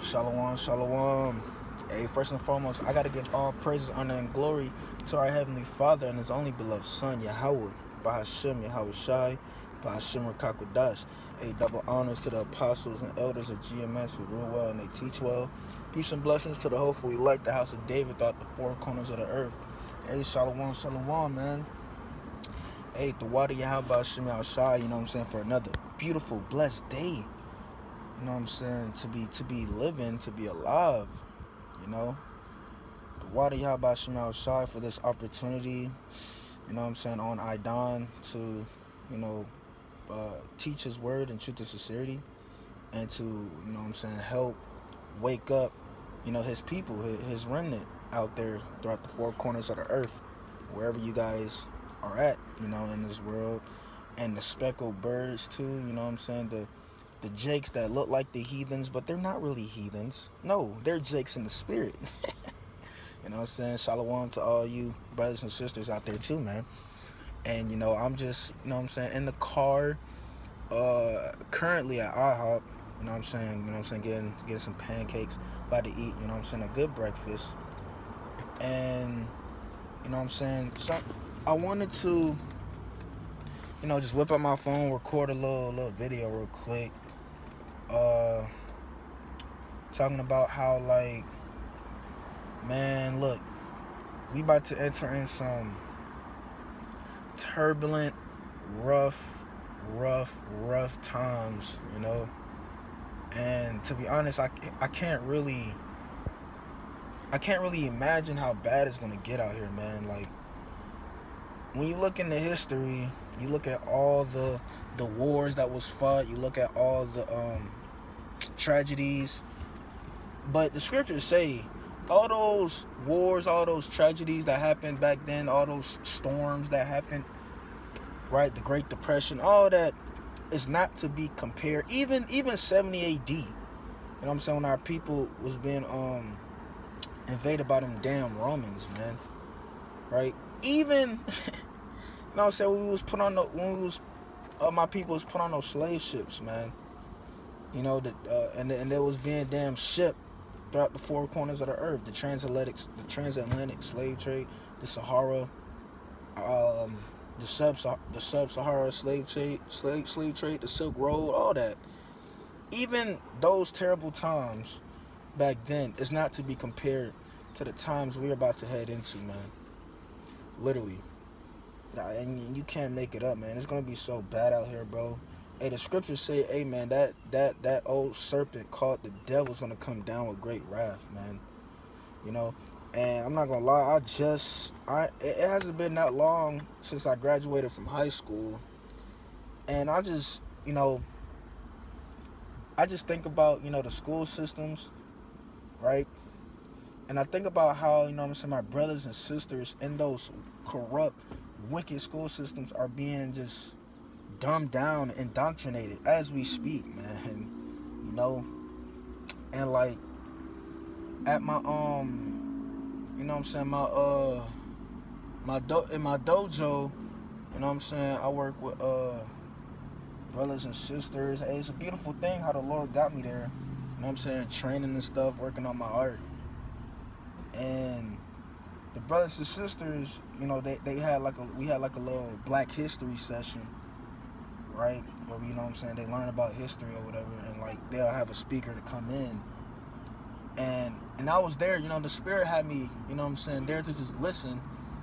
Shalom, shalom. Hey, first and foremost, I gotta give all praises, honor, and glory to our Heavenly Father and His only beloved Son, Yahweh, Bahashem, Yahweh Shai, Bahashem Rakakwadash. Hey, double honors to the apostles and elders of GMS who rule well and they teach well. Peace and blessings to the hopeful elect, the house of David, throughout the four corners of the earth. Hey, shalom, shalom, man. Hey, the water Yahweh Bahashem, Yahweh Shai, you know what I'm saying, for another beautiful, blessed day. You know what I'm saying? To be living, to be alive, you know. The water Yahweh Shema Shai for this opportunity, you know what I'm saying, on Idan to, you know, teach his word in truth and sincerity, and to, you know what I'm saying, help wake up, you know, his people, his remnant out there throughout the four corners of the earth, wherever you guys are at, you know, in this world. And the speckled birds too, you know what I'm saying, the jakes that look like the heathens, but they're not really heathens. No, they're jakes in the spirit. You know what I'm saying? Shalom to all you brothers and sisters out there too, man. And, you know, I'm just, you know what I'm saying, in the car, currently at IHOP, you know what I'm saying, getting some pancakes, about to eat, you know what I'm saying, a good breakfast. And, you know what I'm saying, so I wanted to, you know, just whip out my phone, record a little video real quick. Talking about how, like, man, look, we about to enter in some turbulent, rough times, you know. And to be honest, I can't really imagine how bad it's gonna get out here, man. Like, when you look into history, you look at all the wars that was fought, you look at all the tragedies. But the scriptures say all those wars, all those tragedies that happened back then, all those storms that happened, right? The Great Depression, all that is not to be compared. Even 70 AD, you know what I'm saying, when our people was being invaded by them damn Romans, man, right? Even you know what I'm saying, my people was put on those slave ships, man. You know, and there was being damn shipped throughout the four corners of the earth, the transatlantic slave trade, the Sahara, the sub-Sahara slave trade, the Silk Road, all that. Even those terrible times back then is not to be compared to the times we're about to head into, man. Literally. And you can't make it up, man. It's gonna be so bad out here, bro. Hey, the scriptures say, hey, man, that old serpent called the devil's gonna come down with great wrath, man. You know, and I'm not gonna lie, it hasn't been that long since I graduated from high school, and I just think about, you know, the school systems, right? And I think about how, you know what I'm saying, my brothers and sisters in those corrupt, wicked school systems are being just dumbed down, indoctrinated as we speak, man. And, you know, and like at my you know what I'm saying, in my dojo, you know what I'm saying, I work with brothers and sisters. Hey, it's a beautiful thing how the Lord got me there. You know what I'm saying, training and stuff, working on my art. And the brothers and sisters, you know, we had like a little Black History session, right? Where, you know what I'm saying, they learn about history or whatever, and like they'll have a speaker to come in. And I was there, you know, the Spirit had me, you know what I'm saying, there to just listen,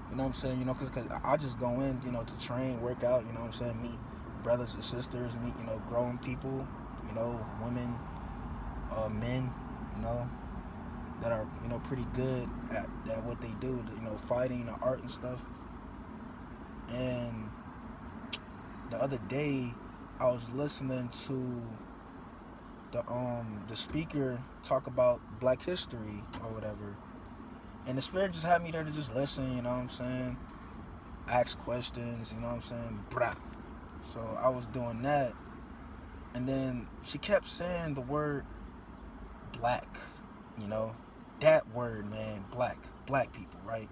you know what I'm saying, you know, because I just go in, you know, to train, work out, you know what I'm saying, meet brothers and sisters, meet, you know, grown people, you know, women, men, you know, that are, you know, pretty good at what they do, you know, fighting, the art and stuff. And the other day, I was listening to the speaker talk about Black history or whatever, and the Spirit just had me there to just listen, you know what I'm saying, ask questions, you know what I'm saying, brah. So I was doing that, and then she kept saying the word black, you know, that word, man, black people, right?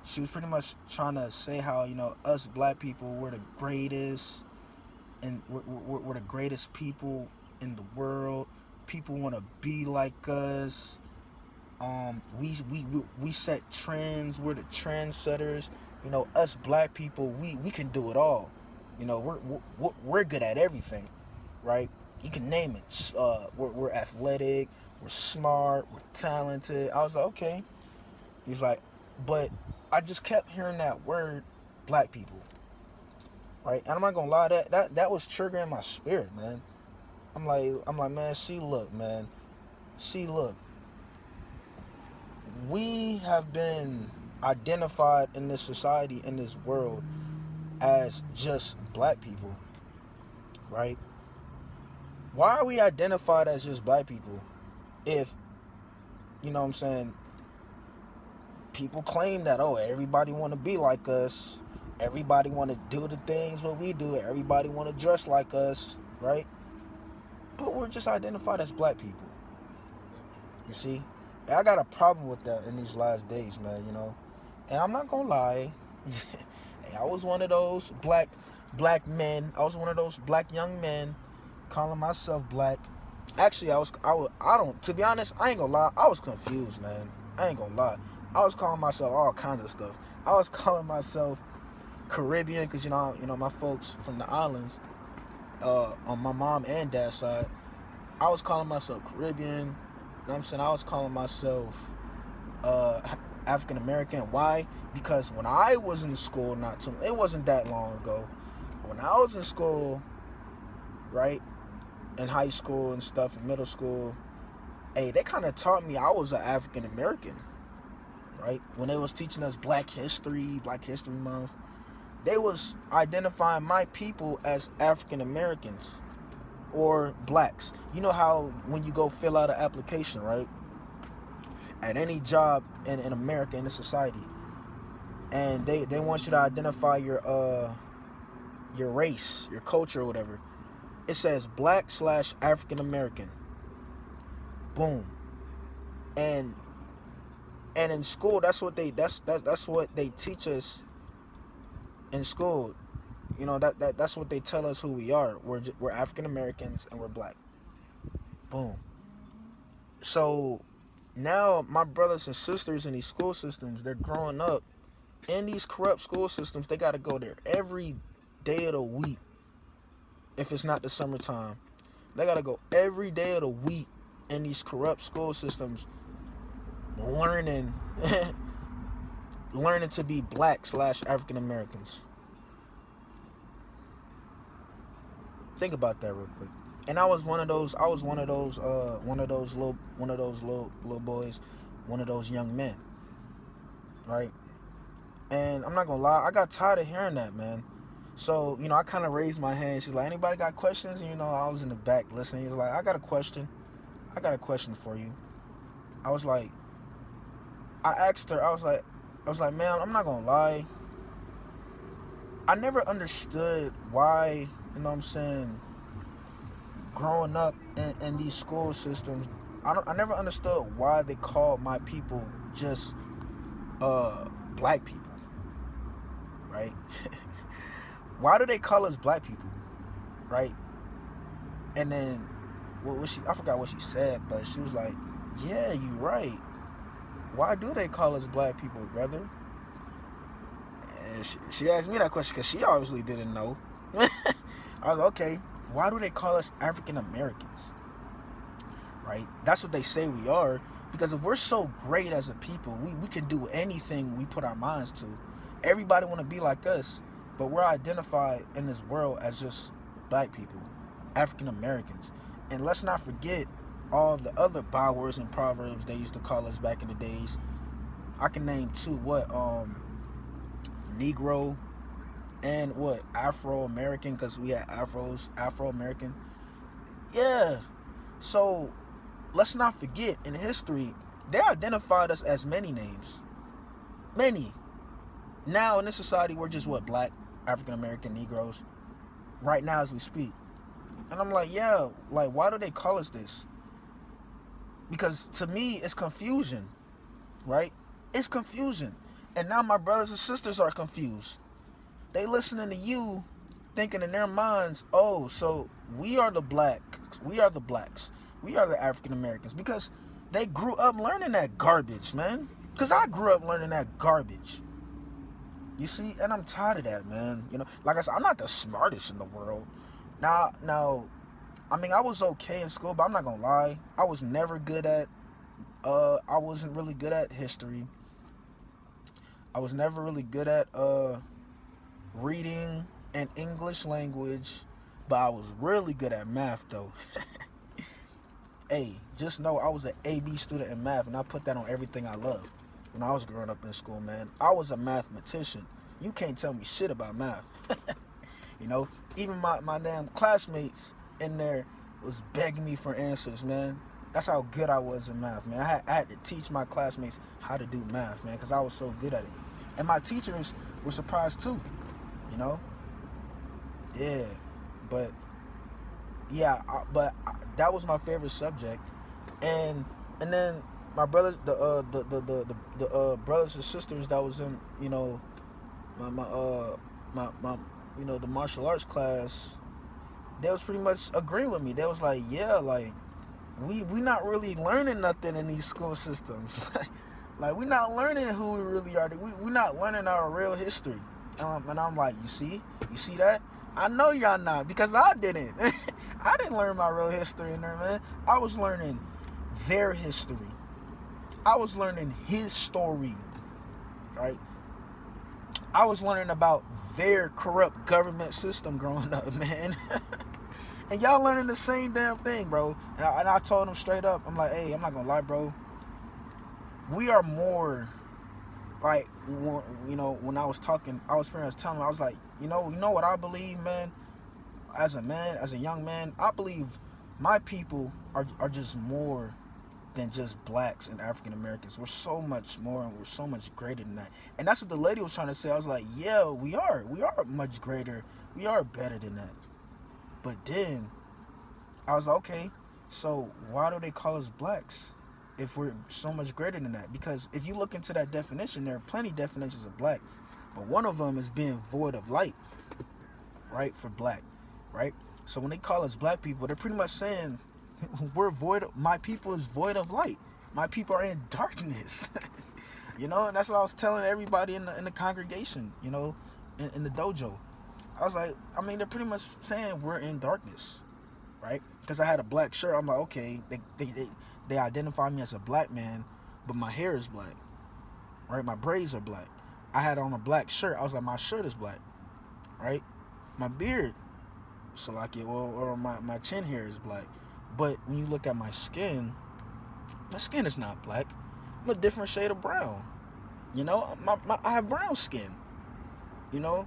She was pretty much trying to say how, you know, us black people, we're the greatest, and we're the greatest people in the world. people want to be like us. We set trends. We're the trendsetters. You know, us black people, we can do it all. You know, we're good at everything, right? You can name it. We're athletic. We're smart. We're talented. I was like, okay. He's like, but I just kept hearing that word, black people, right? And I'm not gonna lie, that was triggering my spirit, man. I'm like, man, look, man. Look. We have been identified in this society, in this world, as just black people, right? Why are we identified as just black people if, you know what I'm saying, people claim that, oh, everybody want to be like us, everybody want to do the things what we do, everybody want to dress like us, right? But we're just identified as black people, you see? And I got a problem with that in these last days, man, you know? And I'm not gonna lie, I was one of those black men, I was one of those black young men calling myself black. Actually, I don't, to be honest, I ain't gonna lie, I was confused, man. I ain't gonna lie. I was calling myself all kinds of stuff. I was calling myself Caribbean, because, you know, my folks from the islands, on my mom and dad's side, I was calling myself Caribbean. You know what I'm saying? I was calling myself African American. Why? Because when I was in school, it wasn't that long ago. When I was in school, right, in high school and stuff, in middle school, hey, they kind of taught me I was an African American, right? When they was teaching us Black History Month, they was identifying my people as African Americans or blacks. You know how when you go fill out an application, right, at any job in America, in the society, and they want you to identify your race, your culture, or whatever, it says black/African American. Boom. And in school, that's what they teach us in school. You know, that's what they tell us who we are. We're African Americans and we're black. Boom. So now my brothers and sisters in these school systems, they're growing up in these corrupt school systems. They got to go there every day of the week. If it's not the summertime, they got to go every day of the week in these corrupt school systems, learning to be black/African Americans. Think about that real quick. And I was one of those little boys, one of those young men, right? And I'm not gonna lie, I got tired of hearing that, man. So, you know, I kind of raised my hand. She's like, anybody got questions? And, you know, I was in the back listening. He was like, I got a question for you. I was like, I asked her, I was like, man, I'm not gonna lie, I never understood why, you know what I'm saying, growing up in these school systems, I never understood why they called my people just black people, right? Why do they call us black people, right? And then I forgot what she said, but she was like, yeah, you right. Why do they call us black people, brother? And she asked me that question because she obviously didn't know. I was like, okay, why do they call us African Americans? Right? That's what they say we are. Because if we're so great as a people, we can do anything we put our minds to. Everybody want to be like us, but we're identified in this world as just black people, African Americans. And let's not forget all the other bywords and proverbs they used to call us back in the days. I can name two. Negro and Afro-American, because we had Afro-American. Yeah. So let's not forget, in history, they identified us as many names. Many. Now in this society, we're just black, African-American, Negroes. Right now as we speak. And I'm like, yeah, like, why do they call us this? Because to me, it's confusion, right? It's confusion. And now my brothers and sisters are confused. They listening to you, thinking in their minds, oh, so we are the blacks. We are the African Americans because they grew up learning that garbage, man. Because I grew up learning that garbage. You see, and I'm tired of that, man. You know, like I said, I'm not the smartest in the world. Now, I mean, I was okay in school, but I'm not gonna lie. I was never good at. I wasn't really good at history. I was never really good at reading and English language, but I was really good at math though. Hey, just know I was an AB student in math, and I put that on everything I love. When I was growing up in school, man, I was a mathematician. You can't tell me shit about math. You know, even my damn classmates in there was begging me for answers, man. That's how good I was in math, man. I had to teach my classmates how to do math, man, because I was so good at it. And my teachers were surprised too, you know? Yeah, but that was my favorite subject. And then my brothers, the brothers and sisters that was in, you know, my you know, the martial arts class, they was pretty much agreeing with me. They was like, yeah, like we not really learning nothing in these school systems. Like we not learning who we really are. We not learning our real history. And I'm like, you see that? I know y'all not, because I didn't. I didn't learn my real history in there, man. I was learning their history. I was learning his story, right? I was learning about their corrupt government system growing up, man. And y'all learning the same damn thing, bro. And I told them straight up, I'm like, hey, I'm not gonna lie, bro. We are more like, you know, when I was talking, I was telling them, I was like, you know what I believe, man. As a young man, I believe my people are just more than just blacks and African Americans. We're so much more, and we're so much greater than that. And that's what the lady was trying to say. I was like, yeah, we are much greater. We are better than that. But then I was like, okay, so why do they call us blacks if we're so much greater than that? Because if you look into that definition, there are plenty definitions of black, but one of them is being void of light, right? For black, right? So when they call us black people, they're pretty much saying we're void. My people is void of light. My people are in darkness. You know, and that's what I was telling everybody in the congregation. You know, in the dojo. I was like, I mean, they're pretty much saying we're in darkness, right? Because I had a black shirt. I'm like, okay, they identify me as a black man, but my hair is black, right? My braids are black. I had on a black shirt. I was like, my shirt is black, right? My beard, Salakia, or my chin hair is black. But when you look at my skin is not black. I'm a different shade of brown. You know, I have brown skin. You know,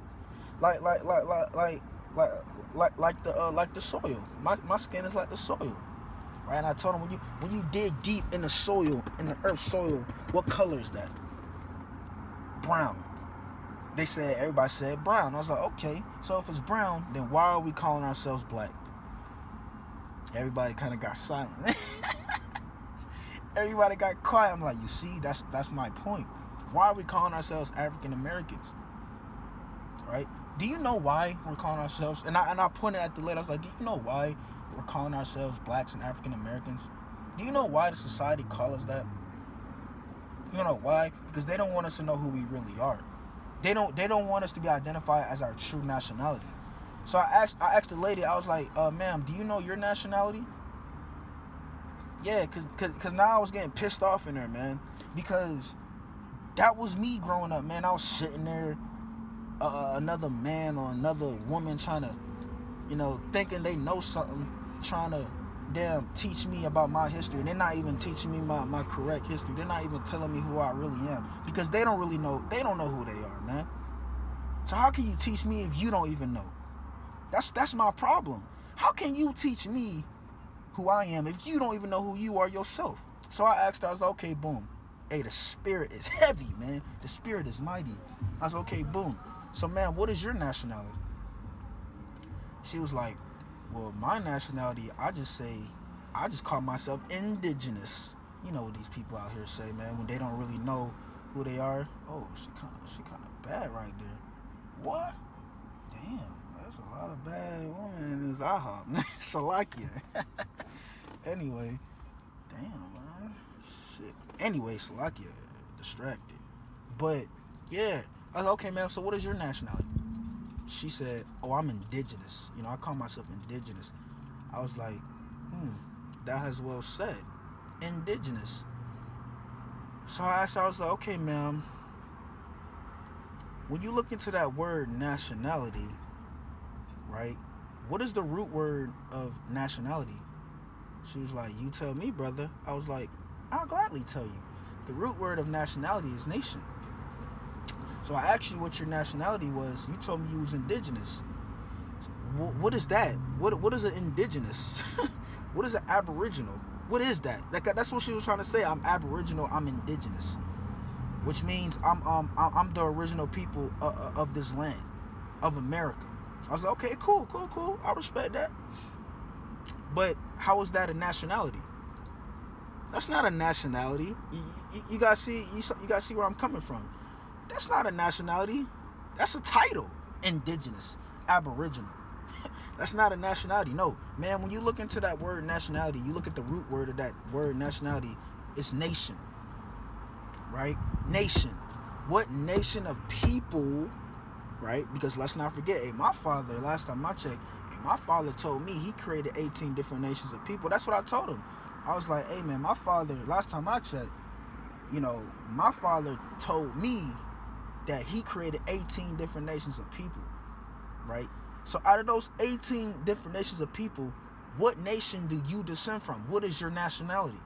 like the soil. My skin is like the soil, right? And I told him, when you dig deep in the soil, in the earth soil, what color is that? Brown. Everybody said brown. I was like, okay, so if it's brown, then why are we calling ourselves black? Everybody kind of got silent. Everybody got quiet. I'm like, you see, that's my point. Why are we calling ourselves African Americans? Right? Do you know why we're calling ourselves? And I pointed at the lady. I was like, do you know why we're calling ourselves blacks and African Americans? Do you know why the society calls us that? You know why? Because they don't want us to know who we really are. They don't want us to be identified as our true nationality. So I asked the lady, I was like, ma'am, do you know your nationality? Yeah, cause now I was getting pissed off in there, man. Because that was me growing up, man. I was sitting there, another man or another woman trying to, you know, thinking they know something, trying to damn teach me about my history. And they're not even teaching me my correct history. They're not even telling me who I really am. Because they don't really know, they don't know who they are, man. So how can you teach me if you don't even know? That's my problem. How can you teach me who I am if you don't even know who you are yourself? So I asked her, I was like, okay, boom. Hey, the spirit is heavy, man. The spirit is mighty. I was like, okay, boom. So, man, what is your nationality? She was like, well, my nationality, I just call myself indigenous. You know what these people out here say, man, when they don't really know who they are. Oh, she kind of bad right there. What? Damn. A lot of bad women in this IHOP. Salakia. Anyway, damn, man. Shit. Anyway, Slovakia, distracted. But, yeah. I was like, okay, ma'am, so what is your nationality? She said, oh, I'm indigenous. You know, I call myself indigenous. I was like, that has well said. Indigenous. So I asked her, I was like, okay, ma'am, when you look into that word nationality, right, what is the root word of nationality? She was like, you tell me, brother. I was like, I'll gladly tell you. The root word of nationality is nation. So I asked you what your nationality was. You told me you was indigenous. What is that? What is an indigenous? What is an aboriginal? What is that? That's what she was trying to say. I'm aboriginal. I'm indigenous, which means I'm the original people of this land, of America. I was like, okay, cool. I respect that. But how is that a nationality? That's not a nationality. You gotta see. You gotta see where I'm coming from. That's not a nationality. That's a title. Indigenous, aboriginal. That's not a nationality. No, man, when you look into that word nationality, you look at the root word of that word nationality, it's nation. Right? Nation. What nation of people, right? Because let's not forget, my father, last time I checked, my father told me he created 18 different nations of people. That's what I told him. I was like, hey, man, my father, last time I checked, my father told me that he created 18 different nations of people, right? So out of those 18 different nations of people, what nation do you descend from? What is your nationality?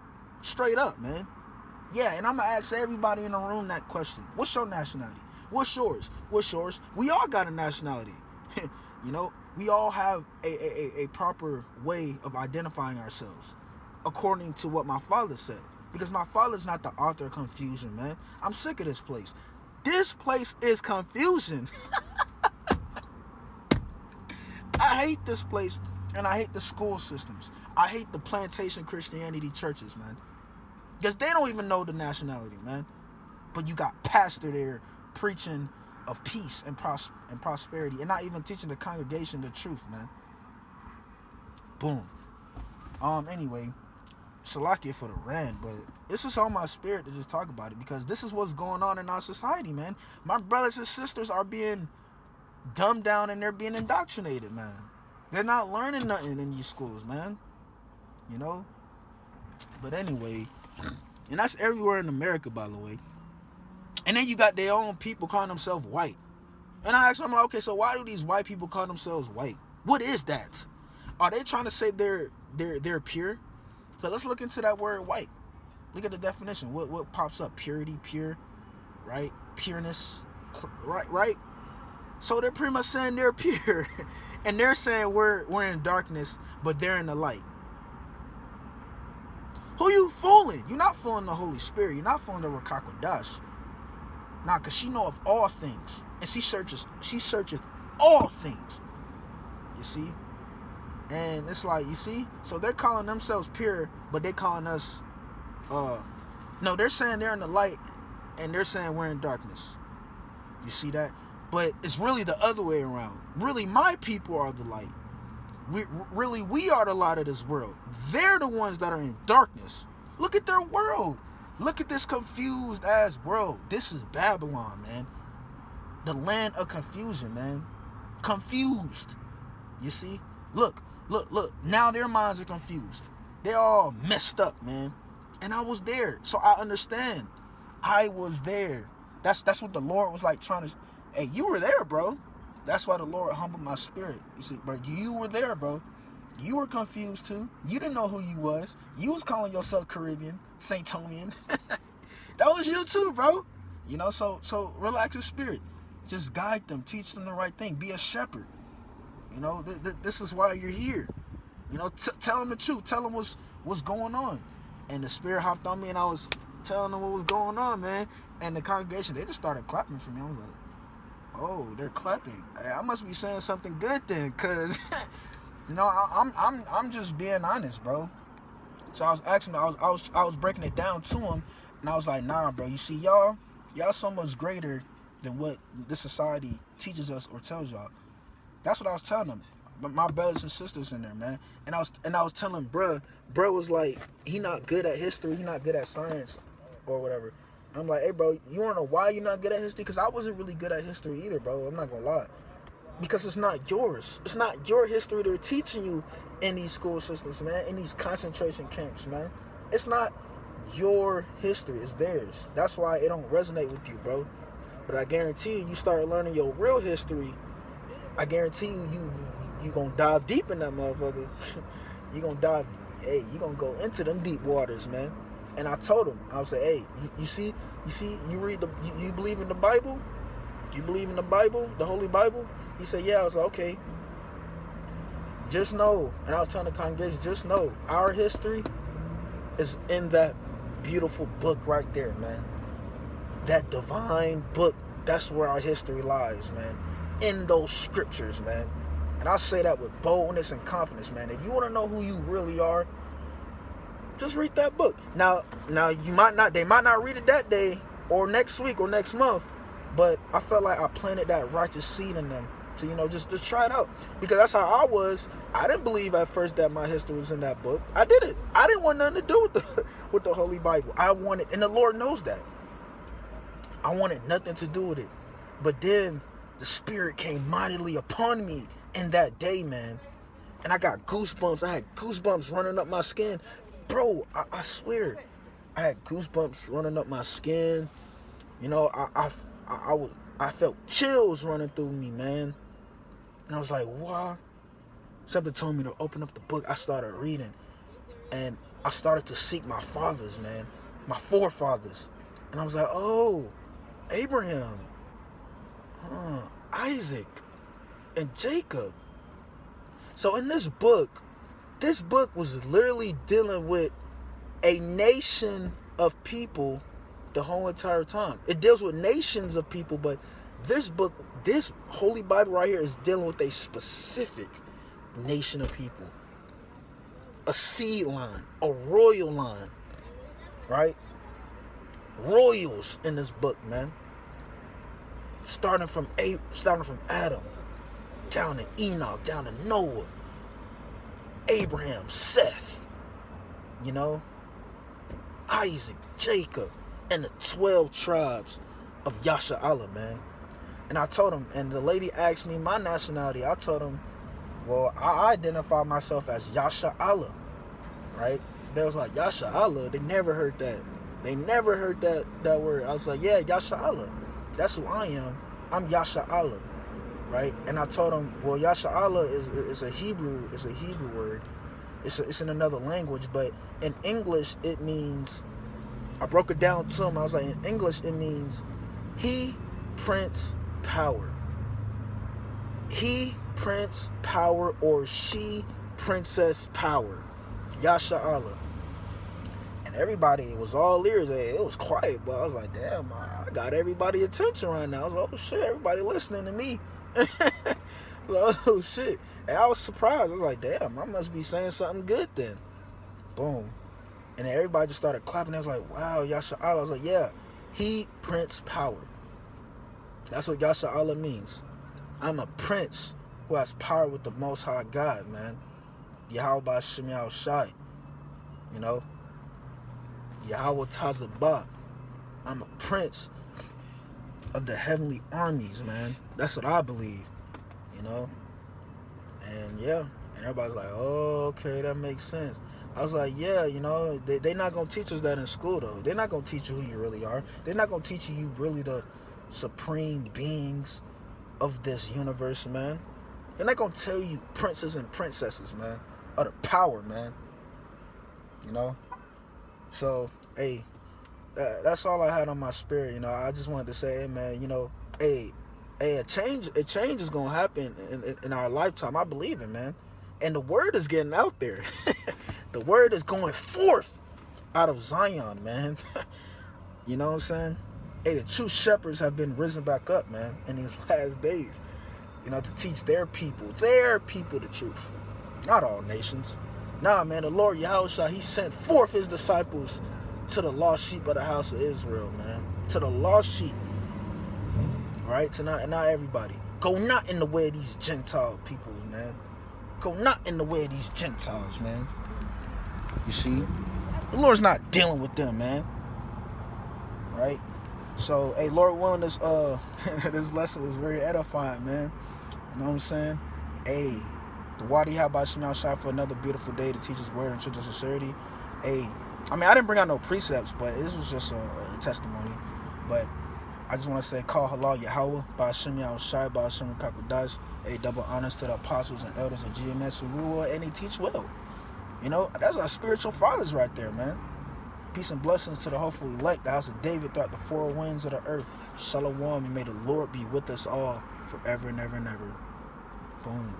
Straight up, man. Yeah, and I'm going to ask everybody in the room that question. What's your nationality? What's yours? What's yours? We all got a nationality. We all have a proper way of identifying ourselves, according to what my father said. Because my father's not the author of confusion, man. I'm sick of this place. This place is confusion. I hate this place, and I hate the school systems. I hate the plantation Christianity churches, man. Because they don't even know the nationality, man. But you got pastor there preaching of peace and prosperity, and not even teaching the congregation the truth, man. Boom. Anyway, Salakia for the rant, but it's just on my spirit to just talk about it, because this is what's going on in our society, man. My brothers and sisters are being dumbed down and they're being indoctrinated, man. They're not learning nothing in these schools, man. But anyway, and that's everywhere in America, by the way. And then you got their own people calling themselves white. And I asked them, okay, so why do these white people call themselves white? What is that? Are they trying to say they're pure? So let's look into that word white. Look at the definition. What pops up? Purity, pure, right? Pureness, right? So they're pretty much saying they're pure. And they're saying we're in darkness, but they're in the light. Who you fooling? You're not fooling the Holy Spirit. You're not fooling the Ruach HaKodesh. Nah, because she know of all things. And she searches all things. You see? And it's like, you see? So they're calling themselves pure, but they're calling us, no, they're saying they're in the light, and they're saying we're in darkness. You see that? But it's really the other way around. Really, my people are the light. We are the light of this world. They're the ones that are in darkness. Look at their world. Look at this confused ass world. This is Babylon, man. The land of confusion, man. Confused. You see? Look. Now their minds are confused. They're all messed up, man. And I was there, so I understand. I was there. That's what the Lord was like trying to. Hey, you were there, bro. That's why the Lord humbled my spirit. You see, bro, you were there, bro. You were confused too. You didn't know who you was. You was calling yourself Caribbean, Saint Tomian. That was you too, bro. So relax your spirit. Just guide them, teach them the right thing. Be a shepherd. This is why you're here. Tell them the truth. Tell them what's going on. And the Spirit hopped on me, and I was telling them what was going on, man. And the congregation, they just started clapping for me. I was like, oh, they're clapping. I must be saying something good then, cause I'm just being honest, bro. So I was asking, I was breaking it down to him, and I was like, nah, bro. You see, y'all so much greater than what this society teaches us or tells y'all. That's what I was telling them. my brothers and sisters in there, man. And I was telling bruh was like, he not good at history, he not good at science or whatever. I'm like, hey bro, you wanna know why you're not good at history? Because I wasn't really good at history either, bro. I'm not gonna lie. Because it's not yours. It's not your history they're teaching you in these school systems, man, in these concentration camps, man. It's not your history, it's theirs. That's why it don't resonate with you, bro. But I guarantee you start learning your real history, I guarantee you gonna dive deep in that motherfucker. You gonna dive, hey, you gonna go into them deep waters, man. And I told him, I was like, hey, you see, you read you believe in the Bible? You believe in the Bible, the Holy Bible? He said, yeah. I was like, okay. Just know, and I was telling the congregation, just know, our history is in that beautiful book right there, man. That divine book, that's where our history lies, man. In those scriptures, man. And I say that with boldness and confidence, man. If you want to know who you really are, just read that book. Now they might not read it that day or next week or next month, but I felt like I planted that righteous seed in them to, just try it out. Because that's how I was. I didn't believe at first that my history was in that book. I didn't. I didn't want nothing to do with the Holy Bible. I wanted, and the Lord knows that. I wanted nothing to do with it. But then the Spirit came mightily upon me in that day, man. And I got goosebumps. I had goosebumps running up my skin. Bro, I swear. I had goosebumps running up my skin. I felt chills running through me, man. And I was like, what? Something told me to open up the book. I started reading. And I started to seek my fathers, man. My forefathers. And I was like, oh, Abraham, Isaac, and Jacob. So in this book was literally dealing with a nation of people the whole entire time. It deals with nations of people, but this book, this Holy Bible right here is dealing with a specific nation of people. A seed line, a royal line, right? Royals in this book, man. Starting from Adam, down to Enoch, down to Noah, Abraham, Seth, Isaac, Jacob, and the 12 tribes of Yasha'Allah, man. And I told him, and the lady asked me my nationality. I told him, well, I identify myself as Yasha'Allah, right? They was like, Yasha'Allah? They never heard that. They never heard that word. I was like, yeah, Yasha'Allah. That's who I am. I'm Yasha'Allah, right? And I told him, well, Yasha'Allah is a Hebrew word. It's in another language, but in English it means, I broke it down to him. I was like, in English it means he, Prince, power. He, Prince, power, or she, princess, power. Yasha'Allah. And everybody was all ears. It was quiet, but I was like, damn, I got everybody's attention right now. I was like, oh shit, everybody listening to me. Oh shit. And I was surprised. I was like, damn, I must be saying something good then. Boom. And then everybody just started clapping. I was like, wow, Yasha'Allah. I was like, yeah, he, Prince, power. That's what Yasha'Allah means. I'm a prince who has power with the Most High God, man. Yahweh Ba'Shem Yahweh Shai. Yahweh Tazabah. I'm a prince of the heavenly armies, man. That's what I believe, And yeah, and everybody's like, oh, okay, that makes sense. I was like, yeah, they're not going to teach us that in school, though. They're not going to teach you who you really are. They're not going to teach you really the supreme beings of this universe, man. They're not going to tell you princes and princesses, man, of the power, man. So, hey, that's all I had on my spirit, I just wanted to say, hey, man, a change is going to happen in our lifetime. I believe it, man. And the word is getting out there. The word is going forth out of Zion, man. You know what I'm saying? Hey, the true shepherds have been risen back up, man, in these last days. To teach their people the truth. Not all nations. Nah, man, the Lord Yahushua, he sent forth his disciples to the lost sheep of the house of Israel, man. To the lost sheep. Right? To not everybody. Go not in the way of these Gentile peoples, man. Go not in the way of these Gentiles, man. You see? The Lord's not dealing with them, man. Right? So, hey, Lord willing, this this lesson was very edifying, man. You know what I'm saying? Hey, the Wadi Habashim shot for another beautiful day to teach his word in truth and sincerity. Hey, I mean, I didn't bring out no precepts, but this was just a testimony. But I just want to say, call halal Yahweh, Ba'ashim Yahushai, Ba'ashim Kakudash. Hey, double honors to the apostles and elders of GMS who rule and they teach well. You know, that's our spiritual fathers right there, man. Peace and blessings to the hopeful elect, the house of David throughout the four winds of the earth. Shalom, and may the Lord be with us all forever and ever and ever. Boom.